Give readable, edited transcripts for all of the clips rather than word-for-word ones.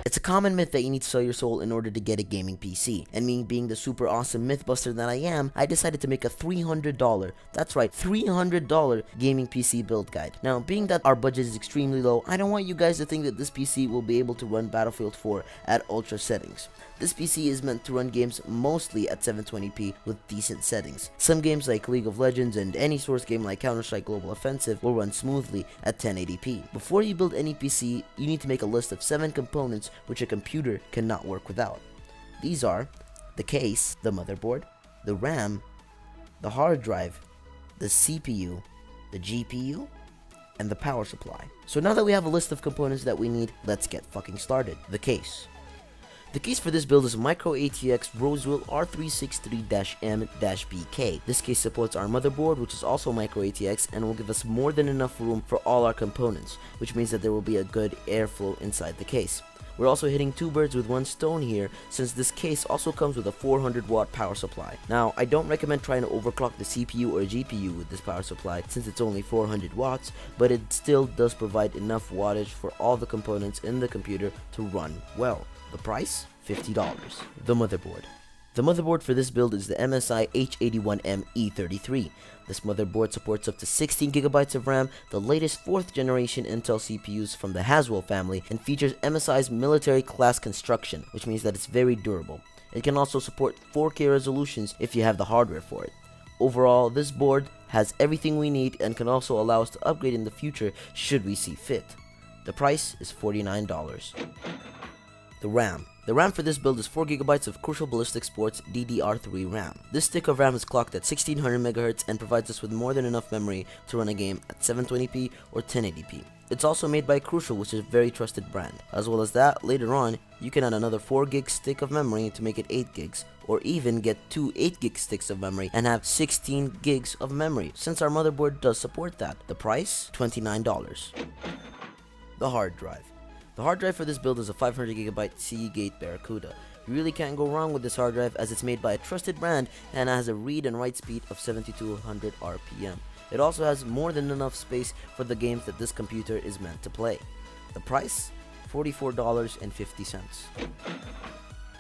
It's a common myth that you need to sell your soul in order to get a gaming PC, and me being the super awesome mythbuster that I am, I decided to make a $300, that's right, $300 gaming PC build guide. Now, being that our budget is extremely low, I don't want you guys to think that this PC will be able to run Battlefield 4 at ultra settings. This PC is meant to run games mostly at 720p with decent settings. Some games like League of Legends and any source game like Counter-Strike Global Offensive will run smoothly at 1080p. Before you build any PC, you need to make a list of 7 components which a computer cannot work without. These are the case, the motherboard, the RAM, the hard drive, the CPU, the GPU, and the power supply. So now that we have a list of components that we need, let's get fucking started. The case. The case for this build is a Micro ATX Rosewell R363-M-BK. This case supports our motherboard, which is also Micro ATX, and will give us more than enough room for all our components, which means that there will be a good airflow inside the case. We're also hitting 2 birds with 1 stone here, since this case also comes with a 400 watt power supply. Now, I don't recommend trying to overclock the CPU or GPU with this power supply, since it's only 400 watts, but it still does provide enough wattage for all the components in the computer to run well. The price? $50. The motherboard. The motherboard for this build is the MSI H81M-E33. This motherboard supports up to 16GB of RAM, the latest 4th generation Intel CPUs from the Haswell family, and features MSI's military class construction, which means that it's very durable. It can also support 4K resolutions if you have the hardware for it. Overall, this board has everything we need and can also allow us to upgrade in the future should we see fit. The price is $49. The RAM. The RAM for this build is 4GB of Crucial Ballistic Sports DDR3 RAM. This stick of RAM is clocked at 1600 MHz and provides us with more than enough memory to run a game at 720p or 1080p. It's also made by Crucial, which is a very trusted brand. As well as that, later on, you can add another 4GB stick of memory to make it 8GB, or even get 2 8GB sticks of memory and have 16GB of memory, since our motherboard does support that. The price? $29. The hard drive. The hard drive for this build is a 500GB Seagate Barracuda. You really can't go wrong with this hard drive, as it's made by a trusted brand and has a read and write speed of 7200 RPM. It also has more than enough space for the games that this computer is meant to play. The price? $44.50.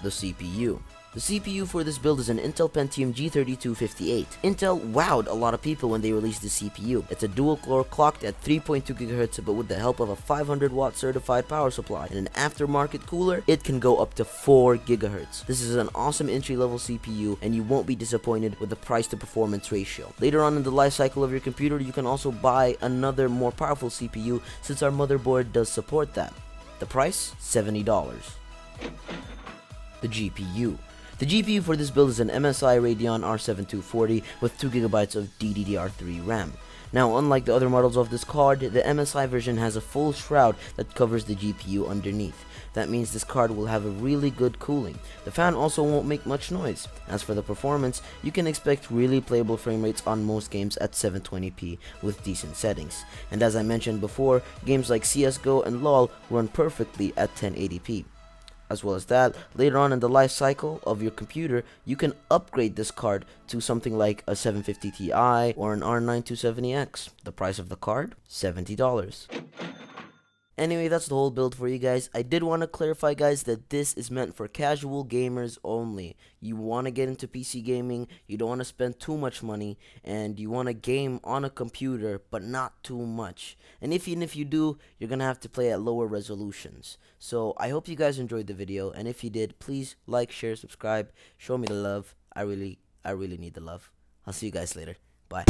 The CPU. The CPU for this build is an Intel Penitium G3258. Intel wowed a lot of people when they released the CPU. It's a dual core clocked at 3.2 GHz, but with the help of a 500 watt certified power supply and an aftermarket cooler, it can go up to 4 GHz. This is an awesome entry level CPU, and you won't be disappointed with the price to performance ratio. Later on in the life cycle of your computer, you can also buy another more powerful CPU, since our motherboard does support that. The price? $70. The GPU. The GPU for this build is an MSI Radeon R7240 with 2GB of DDR3 RAM. Now, unlike the other models of this card, the MSI version has a full shroud that covers the GPU underneath. That means this card will have a really good cooling. The fan also won't make much noise. As for the performance, you can expect really playable frame rates on most games at 720p with decent settings. And as I mentioned before, games like CSGO and LoL run perfectly at 1080p. As well as that, later on in the life cycle of your computer, you can upgrade this card to something like a 750 Ti or an R9 270X. The price of the card? $70. Anyway, that's the whole build for you guys. I did want to clarify, guys, that this is meant for casual gamers only. You want to get into PC gaming, you don't want to spend too much money, and you want to game on a computer, but not too much. And even if you do, you're going to have to play at lower resolutions. So I hope you guys enjoyed the video, and if you did, please like, share, subscribe, show me the love. I really need the love. I'll see you guys later. Bye.